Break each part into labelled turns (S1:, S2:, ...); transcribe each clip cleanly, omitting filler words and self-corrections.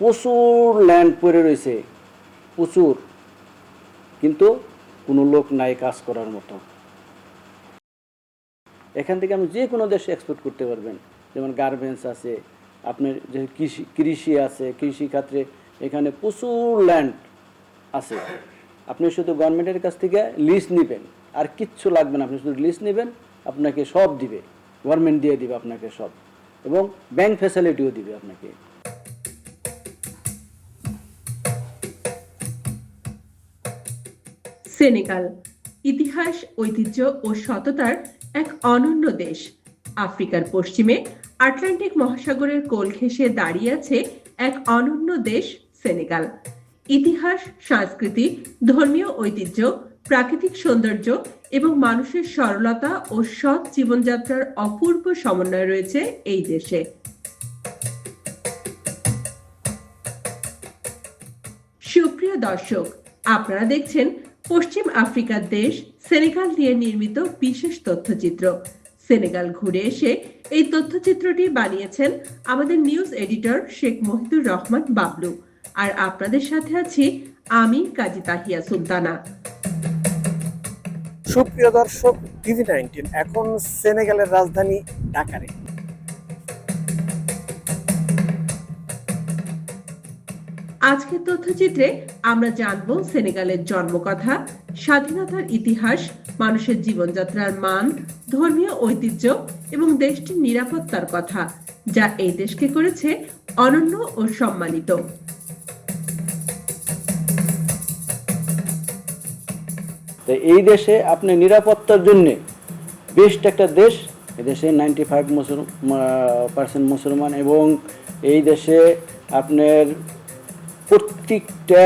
S1: প্রচুর ল্যান্ড পড়ে রয়েছে, প্রচুর, কিন্তু কোনো লোক নাই কাজ করার মতো। এখান থেকে আপনি যে কোনো দেশে এক্সপোর্ট করতে পারবেন, যেমন গার্মেন্টস আছে, আপনার যে কৃষি আছে, কৃষি ক্ষেত্রে এখানে প্রচুর ল্যান্ড আছে। আপনি শুধু গভর্নমেন্টের কাছ থেকে লিজ নেবেন, আর কিচ্ছু লাগবে না, আপনি শুধু লিজ নেবেন, আপনাকে সব দিবে, গভর্নমেন্ট দিয়ে দিবে আপনাকে সব, এবং ব্যাংক ফ্যাসিলিটিও দিবে আপনাকে।
S2: সেনেগাল ইতিহাস, ঐতিহ্য ও সততার এক অনন্য দেশ। আফ্রিকার পশ্চিমে আটলান্টিক মহাসাগরের কোল ঘেঁষে দাঁড়িয়ে আছে এক অনন্য দেশ সেনেগাল। ইতিহাস, সংস্কৃতি, ধর্মীয় ঐতিহ্য, প্রাকৃতিক সৌন্দর্য এবং মানুষের সরলতা ও সৎ জীবনযাত্রার অপূর্ব সমন্বয় রয়েছে এই দেশে। সুপ্রিয় দর্শক, আপনারা দেখছেন পশ্চিম আফ্রিকার দেশ সেনেগাল নিয়ে নির্মিত বিশেষ তথ্যচিত্র। সেনেগাল ঘুরে এসে এই তথ্যচিত্রটি বানিয়েছেন আমাদের নিউজ এডিটর শেখ মহিদুর রহমান বাবলু, আর আপনাদের সাথে আছি আমি কাজী তাহিয়া সুলতানা।
S3: সুপ্রিয় দর্শক, টিভি-19 এখন সেনেগালের রাজধানী ঢাকারে।
S2: আজকের তথ্যচিত্রে আমরা জানব সেনেগালের জন্মকথা, স্বাধীনতার ইতিহাস, মানুষের জীবনযাত্রার মান, ধর্মীয় ঐতিহ্য এবং দেশটির নিরাপত্তার কথা, যা এই দেশকে করেছে অনন্য ও সম্মানিত।
S1: এই দেশে আপনি নিরাপত্তার জন্য বেস্ট একটা দেশ। এদেশে 95% মুসলমান, এবং এই দেশে আপনার প্রত্যেকটা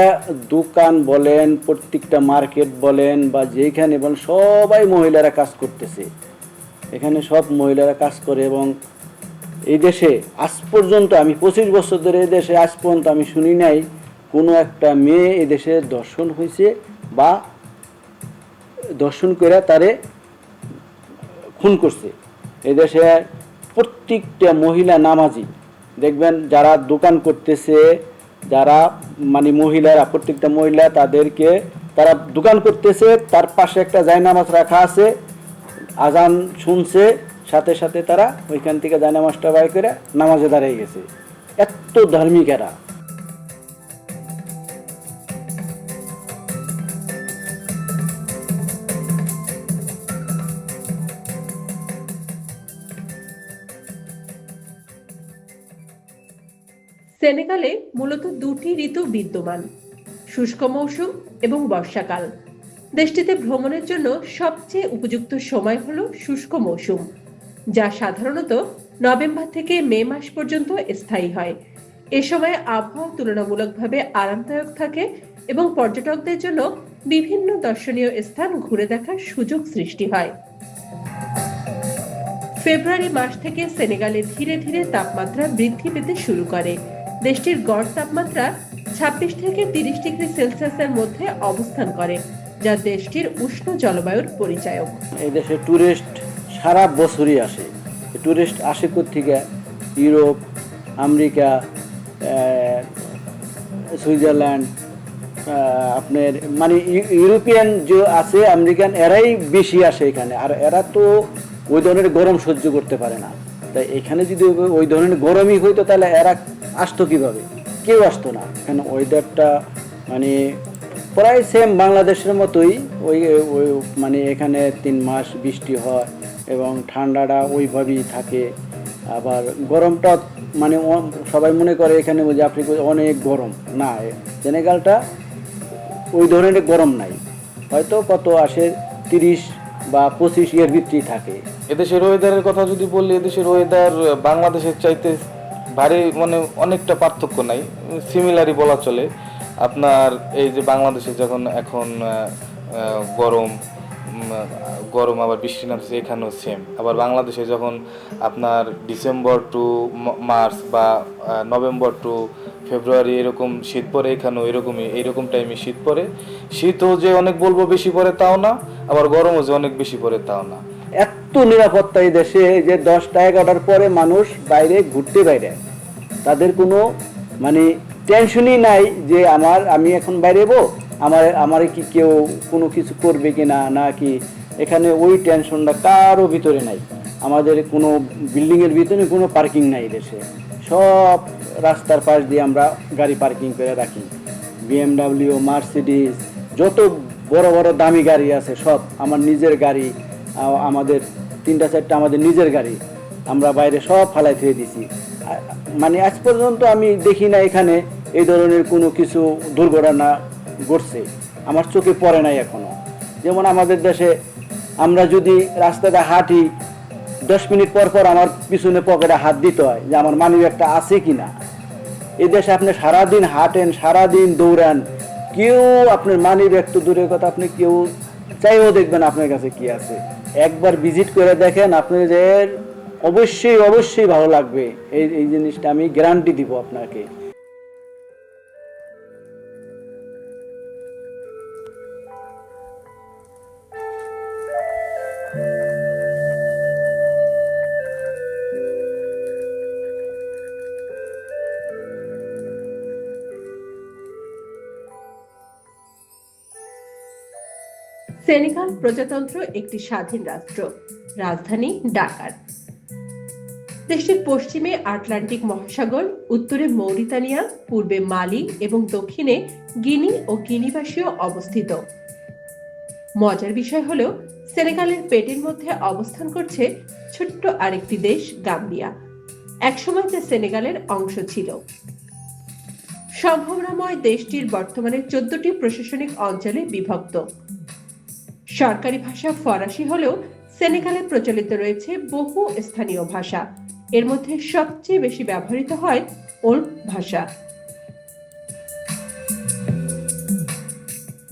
S1: দোকান বলেন, প্রত্যেকটা মার্কেট বলেন, বা যেখানে বলেন, সবাই মহিলারা কাজ করতেছে। এখানে সব মহিলারা কাজ করে, এবং এই দেশে আজ পর্যন্ত, আমি 25 বছর ধরে এই দেশে, আজ পর্যন্ত আমি শুনি নাই কোনো একটা মেয়ে এই দেশে ধর্ষণ হয়েছে বা ধর্ষণ করে তারে খুন করছে। এদেশে প্রত্যেকটা মহিলা নামাজি, দেখবেন যারা দোকান করতেছে, যারা মানে মহিলারা, প্রত্যেকটা মহিলা তাদেরকে, তারা দোকান করতেছে, তার পাশে একটা জায়নামাজ রাখা আছে, আজান শুনছে, সাথে সাথে তারা ওইখান থেকে জায়নামাজটা বাইর করে নামাজে দাঁড়িয়ে গেছে। এত ধার্মিক এরা।
S2: সেনেগালে মূলত দুটি ঋতু বিদ্যমান, শুষ্ক মৌসুম এবং বর্ষাকাল। দেশটিতে ভ্রমণের জন্য সবচেয়ে উপযুক্ত সময় হলো শুষ্ক মৌসুম, যা সাধারণত নভেম্বর থেকে মে মাস পর্যন্ত স্থায়ী হয়। এ সময় আবহাওয়া তুলনামূলকভাবে আরামদায়ক থাকে এবং পর্যটকদের জন্য বিভিন্ন দর্শনীয় স্থান ঘুরে দেখার সুযোগ সৃষ্টি হয়। ফেব্রুয়ারি মাস থেকে সেনেগালে ধীরে ধীরে তাপমাত্রা বৃদ্ধি পেতে শুরু করে। দেশটির গড় তাপমাত্রা 26 থেকে 30 ডিগ্রি সেলসিয়াসের মধ্যে অবস্থান করে, যা দেশটির উষ্ণ জলবায়ুর পরিচায়ক।
S1: এই দেশে টুরিস্ট সারা বছরই আসে। টুরিস্ট আসে কোত্থেকে? ইউরোপ, আমেরিকা, সুইজারল্যান্ড, আপনার মানে ইউরোপিয়ান যে আছে, আমেরিকান, এরাই বেশি আসে এখানে। আর এরা তো ওই ধরনের গরম সহ্য করতে পারে না। তাই এখানে যদি ওই ধরনের গরমই হইতো, তাহলে এরা আসতো কীভাবে? কেউ আসতো না। এখানে ওয়েদারটা মানে প্রায় সেম বাংলাদেশের মতোই। ওই মানে এখানে 3 মাস বৃষ্টি হয় এবং ঠান্ডাটা ওইভাবেই থাকে। আবার গরমটা মানে সবাই মনে করে এখানে যে আফ্রিকা অনেক গরম, না, সেনেগালটা ওই ধরনের গরম নাই। হয়তো কত আসে 30 বা 25 এর ভিতরেই থাকে।
S4: এদেশের ওয়েদারের কথা যদি বলি, এদেশের ওয়েদার বাংলাদেশের চাইতে ভারী, মানে অনেকটা পার্থক্য নাই, সিমিলারই বলা চলে। আপনার এই যে বাংলাদেশে যখন এখন গরম গরম আবার বৃষ্টি নামছে, এখানেও সেম। আবার বাংলাদেশে যখন আপনার ডিসেম্বর টু মার্চ বা নভেম্বর টু ফেব্রুয়ারি এরকম শীত পড়ে, এখানেও এইরকম টাইমে শীত পড়ে। শীতও যে অনেক বলবো বেশি পড়ে তাও না, আবার গরমও যে অনেক বেশি পড়ে তাও না।
S1: এত নিরাপত্তা এই দেশে যে 10টা 11টার পরে মানুষ বাইরে ঘুরতে বাইরে, তাদের কোনো মানে টেনশনই নাই যে আমি এখন বাইরে যাবো, আমার কি কেউ কোনো কিছু করবে কি না, নাকি এখানে ওই টেনশনটা কারো ভিতরে নাই। আমাদের কোনো বিল্ডিংয়ের ভিতরে কোনো পার্কিং নাই দেশে, সব রাস্তার পাশ দিয়ে আমরা গাড়ি পার্কিং করে রাখি। BMW, মার্সিডিজ, যত বড় বড় দামি গাড়ি আছে সব আমার নিজের গাড়ি, আমাদের 3-4টা আমাদের নিজের গাড়ি, আমরা বাইরে সব ফালাই থেকে দিছি। মানে আজ পর্যন্ত আমি দেখি না এখানে এই ধরনের কোনো কিছু দুর্ঘটনা ঘটছে, আমার চোখে পড়ে নাই এখনো। যেমন আমাদের দেশে আমরা যদি রাস্তাটা হাঁটি 10 মিনিট পর পর আমার পিছনে পকেটে হাত দিতে হয় যে আমার মানি ব্যাগটা আছে কিনা। এই দেশে আপনি সারাদিন হাঁটেন, সারাদিন দৌড়ান, কেউ আপনার মানি ব্যাগ তো দূরের কথা, আপনি কেউ চাইও দেখবেন আপনার কাছে কি আছে। একবার ভিজিট করে দেখেন, আপনাদের অবশ্যই অবশ্যই ভালো লাগবে। এই জিনিসটা আমি গ্যারান্টি দিব আপনাকে।
S2: সেনেগাল প্রজাতন্ত্র একটি স্বাধীন রাষ্ট্র, রাজধানী ডাকার। দেশটির পশ্চিমে আটলান্টিক মহাসাগর, উত্তরে মৌরিতানিয়া, পূর্বে মালি এবং দক্ষিণে গিনি ও গিনিবাসীয় অবস্থিত। মজার বিষয় হলো সেনেগালের পেটের মধ্যে অবস্থান করছে ছোট্ট আরেকটি দেশ, গাম্বিয়া। একসময় যা সেনেগালের অংশ ছিল। সম্ভাবনাময় দেশটির বর্তমানে 14টি প্রশাসনিক অঞ্চলে বিভক্ত। সরকারি ভাষা ফরাসি হলেও সেনেগালে প্রচলিত রয়েছে বহু স্থানীয় ভাষা। এর মধ্যে সবচেয়ে বেশি ব্যবহৃত হয় ওল্ড ভাষা।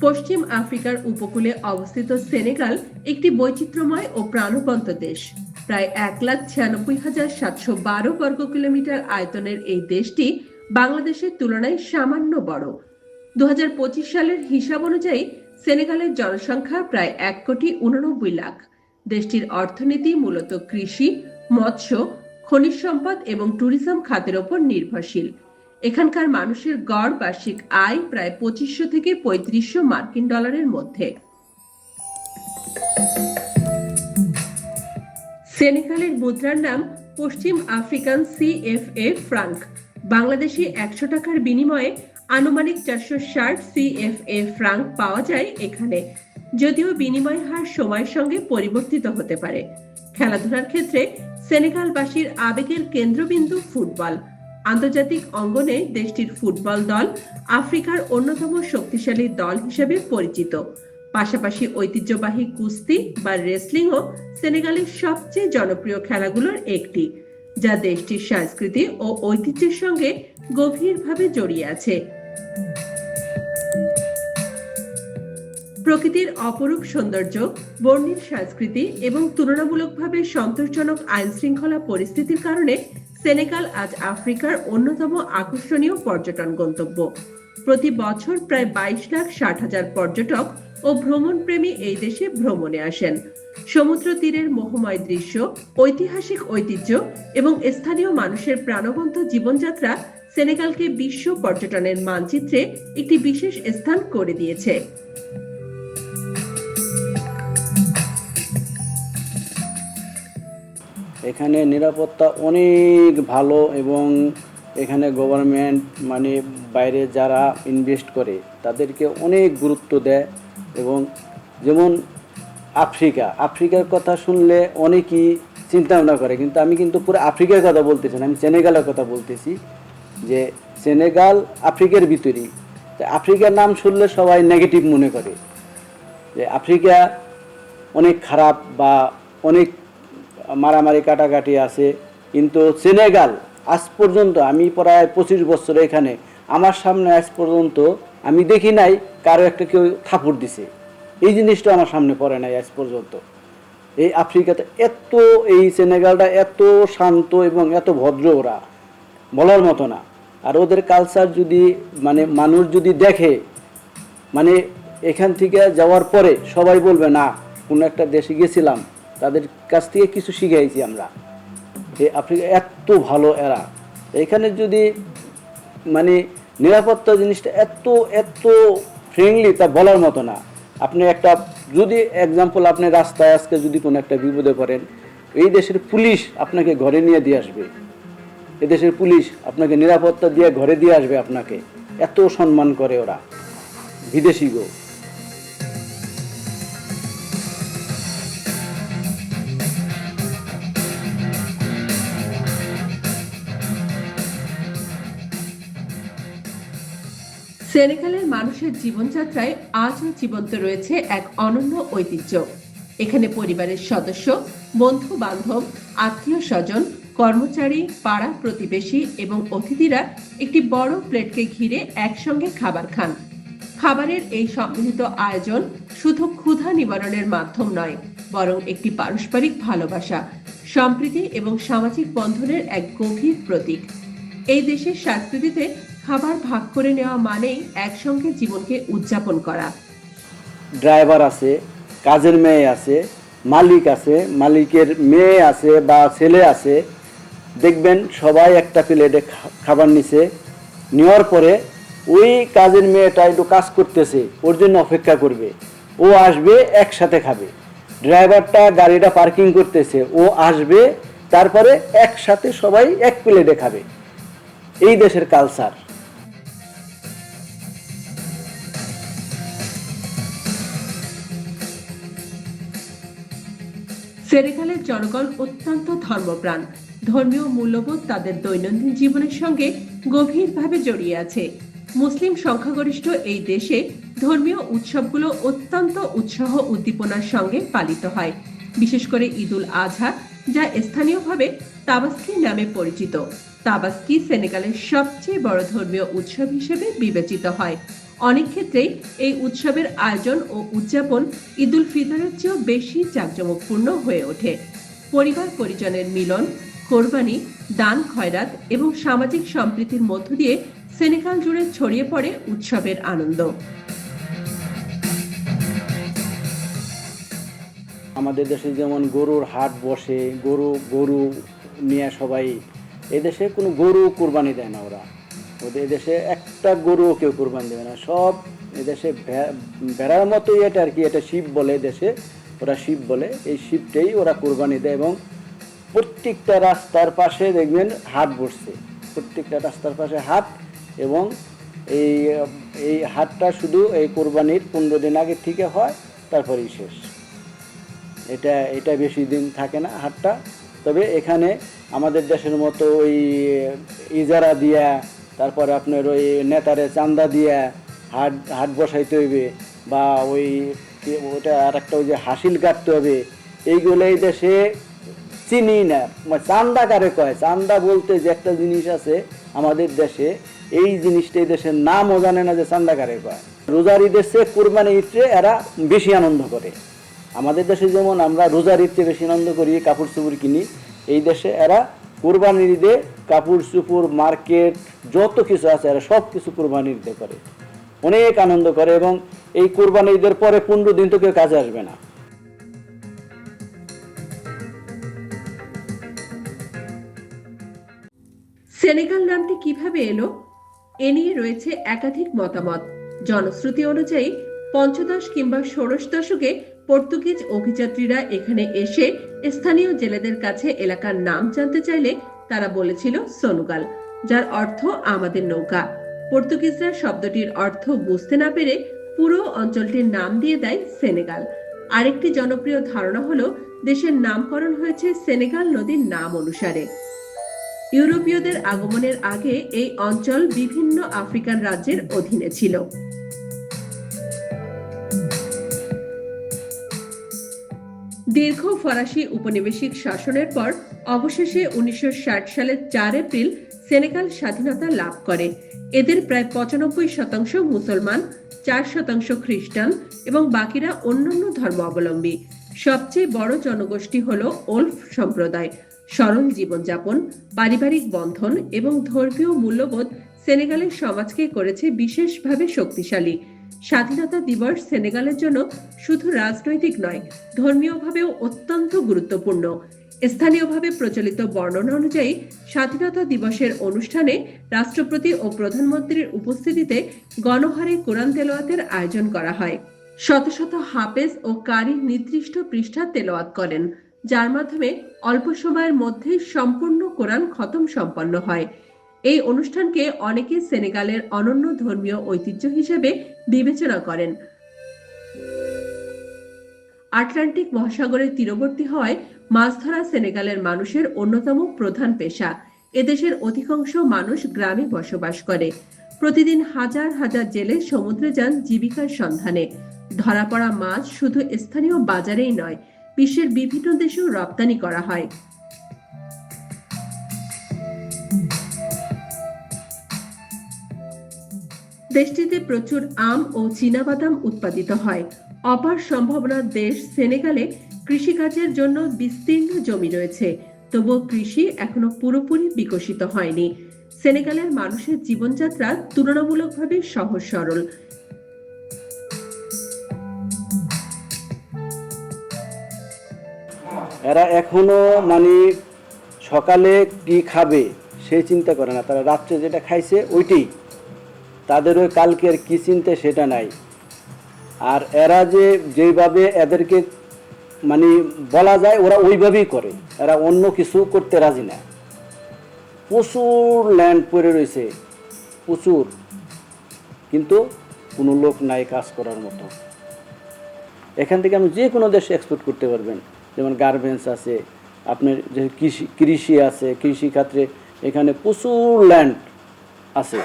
S2: পশ্চিম আফ্রিকার উপকূলে অবস্থিত সেনেগাল একটি বৈচিত্র্যময় ও প্রাণবন্ত দেশ। প্রায় 1,96,712 বর্গ কিলোমিটার আয়তনের এই দেশটি বাংলাদেশের তুলনায় সামান্য বড়। 2025 সালের হিসাব অনুযায়ী সেনেগালের জনসংখ্যা প্রায় 1,89,00,000। দেশটির অর্থনীতি মূলত কৃষি, মৎস্য, খনিজ সম্পদ এবং ট্যুরিজম খাতের উপর নির্ভরশীল। এখানকার মানুষের গড় বার্ষিক আয় প্রায় 2500 থেকে 3500 মার্কিন ডলারের মধ্যে। সেনেগালের মুদ্রার নাম পশ্চিম আফ্রিকান CFA ফ্রাঙ্ক। বাংলাদেশি 100 টাকার বিনিময়ে আনুমানিক 460 CFA ফ্রাঙ্ক পাওয়া যায় এখানে, যদিও বিনিময় হার সময়ের সঙ্গে পরিবর্তিত হতে পারে। খেলাধুলার ক্ষেত্রে সেনেগালবাসীর আবেগের কেন্দ্রবিন্দু ফুটবল। আন্তর্জাতিক অঙ্গনে দেশটির ফুটবল দল আফ্রিকার অন্যতম শক্তিশালী দল হিসেবে পরিচিত। পাশাপাশি ঐতিহ্যবাহী কুস্তি বা রেসলিংও সেনেগালের সবচেয়ে জনপ্রিয় খেলাগুলোর একটি, যা দেশটির সংস্কৃতি ও ঐতিহ্যের সঙ্গে গভীরভাবে জড়িয়ে আছে। প্রকৃতির অপরূপ সৌন্দর্য, বর্ণিল সংস্কৃতি এবং তুলনামূলকভাবে সন্তোষজনক আইন শৃঙ্খলা পরিস্থিতির কারণে সেনেগাল আজ আফ্রিকার অন্যতম আকর্ষণীয় পর্যটন গন্তব্য। প্রতি বছর প্রায় 22,60,000 পর্যটক ও ভ্রমণপ্রেমী এই দেশে ভ্রমণে আসেন। সমুদ্র তীরের মোহময় দৃশ্য, ঐতিহাসিক ঐতিহ্য এবং স্থানীয় মানুষের প্রাণবন্ত জীবনযাত্রা সেনেগালকে বিশ্ব পর্যটনের মানচিত্রে একটি বিশেষ স্থান করে দিয়েছে।
S1: এখানে নিরাপত্তা অনেক ভালো এবং এখানে গভর্নমেন্ট মানে বাইরে যারা ইনভেস্ট করে তাদেরকে অনেক গুরুত্ব দেয়। এবং যেমন আফ্রিকার কথা শুনলে অনেকেই চিন্তা ভাবনা করে, কিন্তু আমি কিন্তু পুরো আফ্রিকার কথা বলতেছি না, আমি সেনেগালের কথা বলতেছি। যে সেনেগাল আফ্রিকার ভিতরেই। আফ্রিকার নাম শুনলে সবাই নেগেটিভ মনে করে যে আফ্রিকা অনেক খারাপ বা অনেক মারামারি কাটাকাটি আছে, কিন্তু সেনেগাল আজ পর্যন্ত, আমি প্রায় 25 বছর এখানে, আমার সামনে আজ পর্যন্ত আমি দেখি নাই কারো একটা কেউ থাপড় দিছে। এই জিনিসটা আমার সামনে পড়ে নাই আজ পর্যন্ত। এই আফ্রিকাতে এই সেনেগালটা এত শান্ত এবং এত ভদ্র, ওরা বলার মতো না। আর ওদের কালচার যদি মানে মানুষ যদি দেখে, মানে এখান থেকে যাওয়ার পরে সবাই বলবে না কোনো একটা দেশে গেছিলাম, তাদের কাছ থেকে কিছু শিখাইছি আমরা। এই আফ্রিকা এত ভালো এরা। এখানে যদি মানে নিরাপত্তা জিনিসটা এত এত ফ্রেন্ডলি তা বলার মতো না। আপনি একটা যদি এক্সাম্পল, আপনি রাস্তায় আজকে যদি কোনো একটা বিপদে পড়েন, এই দেশের পুলিশ আপনাকে ঘরে নিয়ে দিয়ে আসবে, এদেশের পুলিশ আপনাকে নিরাপত্তা দিয়ে ঘরে দিয়ে আসবে, আপনাকে এত সম্মান করে ওরা, বিদেশি গো।
S2: সেনেগালের মানুষের জীবনযাত্রায় আজও জীবন্ত রয়েছে এক অনন্য ঐতিহ্য। এখানে পরিবারের সদস্য, বন্ধু বান্ধব, আত্মীয় স্বজন, কর্মচারী, পাড়া প্রতিবেশী এবং অতিথিরা একটি বড় প্লেটকে ঘিরে একসঙ্গে খাবার খান। খাবারের এই সম্মিলিত আয়োজন শুধু ক্ষুধা নিবারণের মাধ্যম নয়, বরং একটি পারস্পরিক ভালোবাসা, সম্প্রীতি এবং সামাজিক বন্ধনের এক গভীর প্রতীক। এই দেশের সংস্কৃতিতে খাবার ভাগ করে নেওয়া মানেই একসঙ্গে জীবনকে উদযাপন করা।
S1: ড্রাইভার আছে, কাজের মেয়ে আছে, মালিক আছে, মালিকের মেয়ে আছে বা ছেলে আছে, দেখবেন সবাই একটা প্লেটে খাবার নিছে, নেওয়ার পরে ওই কাজের মেয়েটা একটু কাজ করতেছে, ওর জন্য অপেক্ষা করবে, ও আসবে একসাথে খাবে। ড্রাইভারটা গাড়িটা পার্কিং করতেছে, ও আসবে, তারপরে একসাথে সবাই এক প্লেটে খাবে। এই দেশের কালচার।
S2: সেনেগালের জনগণ অত্যন্ত ধর্মপ্রাণ। ধর্মীয় মূল্যবোধ তাদের দৈনন্দিন জীবনের সঙ্গে গভীরভাবে জড়িয়ে আছে। মুসলিম সংখ্যাগরিষ্ঠ এই দেশে ধর্মীয় উৎসবগুলো অত্যন্ত উৎসাহ উদ্দীপনার সঙ্গে পালিত হয়, বিশেষ করে ঈদুল আজহা, যা স্থানীয়ভাবে তাবাস্কি নামে পরিচিত। তাবাস্কি সেনেগালের সবচেয়ে বড় ধর্মীয় উৎসব হিসেবে বিবেচিত হয়। অনেক ক্ষেত্রেই এই উৎসবের আয়োজন ও উদযাপন ঈদুল ফিতরের চেয়েও বেশি জাঁকজমকপূর্ণ হয়ে ওঠে। পরিবার পরিজনের মিলন, কোরবানি, দান খয়রাত এবং সামাজিক সম্প্রীতির মধ্য দিয়ে সেনেগাল জুড়ে ছড়িয়ে পড়ে উৎসবের আনন্দ।
S1: আমাদের দেশে যেমন গরুর হাট বসে, গরু নিয়ে সবাই, এদেশে কোনো গরু কোরবানি দেয় না ওরা। ওদের এদেশে একটা গরুও কেউ কোরবানি দেবে না, সব এদেশে ভেড়ার মতোই এটা আর কি, এটা শিব বলে দেশে, ওরা শিব বলে, এই শিবটাই ওরা কোরবানি দেয়। এবং প্রত্যেকটা রাস্তার পাশে দেখবেন হাট বসছে, প্রত্যেকটা রাস্তার পাশে হাট, এবং এই হাটটা শুধু এই কোরবানির 15 দিন আগে থেকে হয়, তারপরেই শেষ। এটা বেশি দিন থাকে না হাটটা। তবে এখানে আমাদের দেশের মতো ওই ইজারা দিয়া, তারপরে আপনার ওই নেতারে চান্দা দিয়া হাট বসাইতে হইবে, বা ওটা আর একটা ওই যে হাসিল কাটতে হবে, এইগুলো এই দেশে চিনি না। চান্দা কারে কয়? চান্দা বলতে যে একটা জিনিস আছে আমাদের দেশে, এই জিনিসটা এই দেশের নামও জানে না যে চান্দা কারে কয়। রোজার ঈদের চেয়ে কোরবানি ঈদে এরা বেশি আনন্দ করে। আমাদের দেশে যেমন আমরা রোজার ঈদে বেশি আনন্দ করি, কাপড় চোপড় কিনি, এই দেশে এরা কোরবানির ঈদে কাপড় চোপড়, মার্কেট, যত কিছু আছে এরা সব কিছু কোরবানির ঈদে করে, অনেক আনন্দ করে। এবং এই কোরবানি ঈদের পরে 15 দিন তো কেউ কাজে আসবে না।
S2: সেনেগাল নামটি কিভাবে এলো, এ নিয়ে রয়েছে একাধিক মতামত। জনশ্রুতি অনুযায়ী 15 কিংবা 16 দশকে পর্তুগিজ অভিযাত্রীরা এখানে এসে স্থানীয় জেলেদের কাছে এলাকার নাম জানতে চাইলে তারা বলেছিল সোনুগাল, যার অর্থ আমাদের নৌকা। পর্তুগিজরা শব্দটির অর্থ বুঝতে না পেরে পুরো অঞ্চলটির নাম দিয়ে দেয় সেনেগাল। আরেকটি জনপ্রিয় ধারণা হলো দেশের নামকরণ হয়েছে সেনেগাল নদীর নাম অনুসারে। ইউরোপীয়দের আগমনের আগে এই অঞ্চল বিভিন্ন আফ্রিকান রাজ্যের অধীনে ছিল। দীর্ঘ ফরাসি উপনিবেশিক শাসনের পর অবশেষে 1960 সালের 4 এপ্রিল সেনেগাল স্বাধীনতা লাভ করে। এদের প্রায় 95% মুসলমান, 4% খ্রিস্টান এবং বাকিরা অন্যান্য ধর্মাবলম্বী। সবচেয়ে বড় জনগোষ্ঠী হলো ওল্ফ সম্প্রদায়। সরল জীবনযাপন, পারিবারিক বন্ধন এবং ধর্মীয় মূল্যবোধ সেনেগালের সমাজকে করেছে বিশেষভাবে শক্তিশালী। স্বাধীনতা দিবস সেনেগালের জন্য শুধু রাজনৈতিক নয়, ধর্মীয়ভাবেও অত্যন্ত গুরুত্বপূর্ণ। স্থানীয়ভাবে প্রচলিত বর্ণনা অনুযায়ী স্বাধীনতা দিবসের অনুষ্ঠানে রাষ্ট্রপতি ও প্রধানমন্ত্রীর উপস্থিতিতে গণহারে কোরআন তেলাওয়াতের আয়োজন করা হয়। শত শত হাফেজ ও কারি নির্দিষ্ট পৃষ্ঠা তেলাওয়াত করেন, যার মাধ্যমে অল্প সময়ের মধ্যে সম্পূর্ণ কোরআন খতম সম্পন্ন হয়। এই অনুষ্ঠানকে অনেকে সেনেগালের অনন্য ধর্মীয় ঐতিহ্য হিসেবে বিবেচনা করেন। আটলান্টিক মহাসাগরের তীরবর্তী হওয়ায় মাছ ধরা সেনেগালের মানুষের অন্যতম প্রধান পেশা। এদেশের অধিকাংশ মানুষ গ্রামে বসবাস করে। প্রতিদিন হাজার হাজার জেলে সমুদ্রে যান জীবিকার সন্ধানে। ধরা পড়া মাছ শুধু স্থানীয় বাজারেই নয়, বিশ্বের বিভিন্ন দেশেও রপ্তানি করা হয়। দেশটিতে প্রচুর আম ও চীনাবাদাম উৎপাদিত হয়। অপার সম্ভাবনার দেশ সেনেগালে কৃষিকাজের জন্য বিস্তীর্ণ জমি রয়েছে, তবুও কৃষি এখনো পুরোপুরি বিকশিত হয়নি। সেনেগালের মানুষের জীবনযাত্রা তুলনামূলকভাবে সহজ সরল।
S1: এরা এখনো মানে সকালে কি খাবে সে চিন্তা করে না, তারা রাত্রে যেটা খাইছে ওইটাই তাদের, ওই কালকের কি চিন্তা সেটা নাই। আর এরা যেভাবে এদেরকে মানে বলা যায় ওরা ওইভাবেই করে, এরা অন্য কিছু করতে রাজি না। প্রচুর ল্যান্ড পড়ে রয়েছে, প্রচুর, কিন্তু কোনো লোক নাই কাজ করার মতো। এখান থেকে আপনি যে কোনো দেশে এক্সপোর্ট করতে পারবেন, যেমন গার্মেন্টস আছে, আপনার যে কৃষি আছে, কৃষিক্ষেত্রে এখানে প্রচুর ল্যান্ড আছে।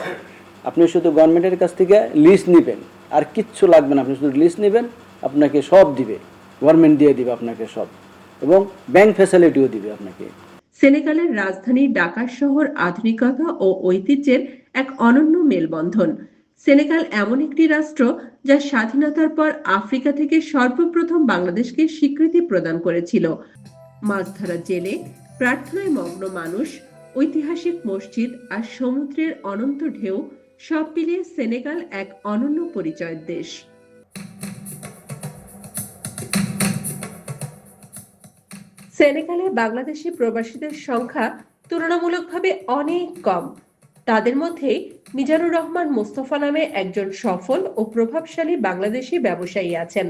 S1: আপনি শুধু গভর্নমেন্টের কাছ থেকে লিস্ট নেবেন, আর কিচ্ছু লাগবে না, আপনি শুধু লিস্ট নেবেন, আপনাকে সব দিবে, গভর্নমেন্ট দিয়ে দিবে আপনাকে সব, এবং ব্যাংক ফ্যাসিলিটিও দিবে আপনাকে।
S2: সেনেগালের রাজধানী ঢাকা শহর আধুনিকতা ও ঐতিহ্যের এক অনন্য মেলবন্ধন। সেনেগাল এমন একটি রাষ্ট্র যা স্বাধীনতার পর আফ্রিকা থেকে সর্বপ্রথম বাংলাদেশকে স্বীকৃতি প্রদান করেছিল। মাছ ধরা জেলে, প্রার্থনায় মগ্ন মানুষ, ঐতিহাসিক মসজিদ আর সমুদ্রের অনন্ত ঢেউ সব মিলিয়ে সেনেগাল এক অনন্য পরিচয়ের দেশ। সেনেগালে বাংলাদেশি প্রবাসীদের সংখ্যা তুলনামূলকভাবে অনেক কম। তাদের মধ্যে মিজানুর রহমান মোস্তফা নামে একজন সফল ও প্রভাবশালী বাংলাদেশি ব্যবসায়ী আছেন।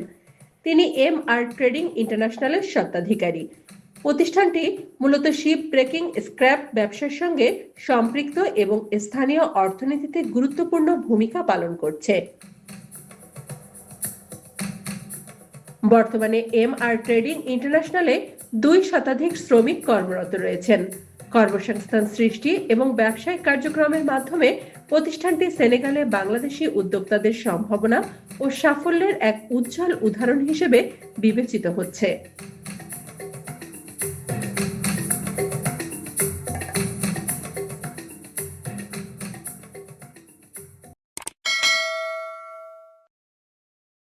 S2: তিনি MR ট্রেডিং ইন্টারন্যাশনালের স্বত্বাধিকারী। প্রতিষ্ঠানটি মূলত শিপ ব্রেকিং স্ক্র্যাপ ব্যবসার সঙ্গে সম্পৃক্ত এবং স্থানীয় অর্থনীতিতে গুরুত্বপূর্ণ ভূমিকা পালন করছে। বর্তমানে MR ট্রেডিং ইন্টারন্যাশনালে 2 শতাধিক শ্রমিক কর্মরত রয়েছেন। কর্মসংস্থান সৃষ্টি এবং ব্যবসায়িক কার্যক্রমের মাধ্যমে প্রতিষ্ঠানটি সেনেগালে বাংলাদেশি উদ্যোক্তাদের সম্ভাবনা ও সাফল্যের এক উজ্জ্বল উদাহরণ হিসেবে বিবেচিত হচ্ছে।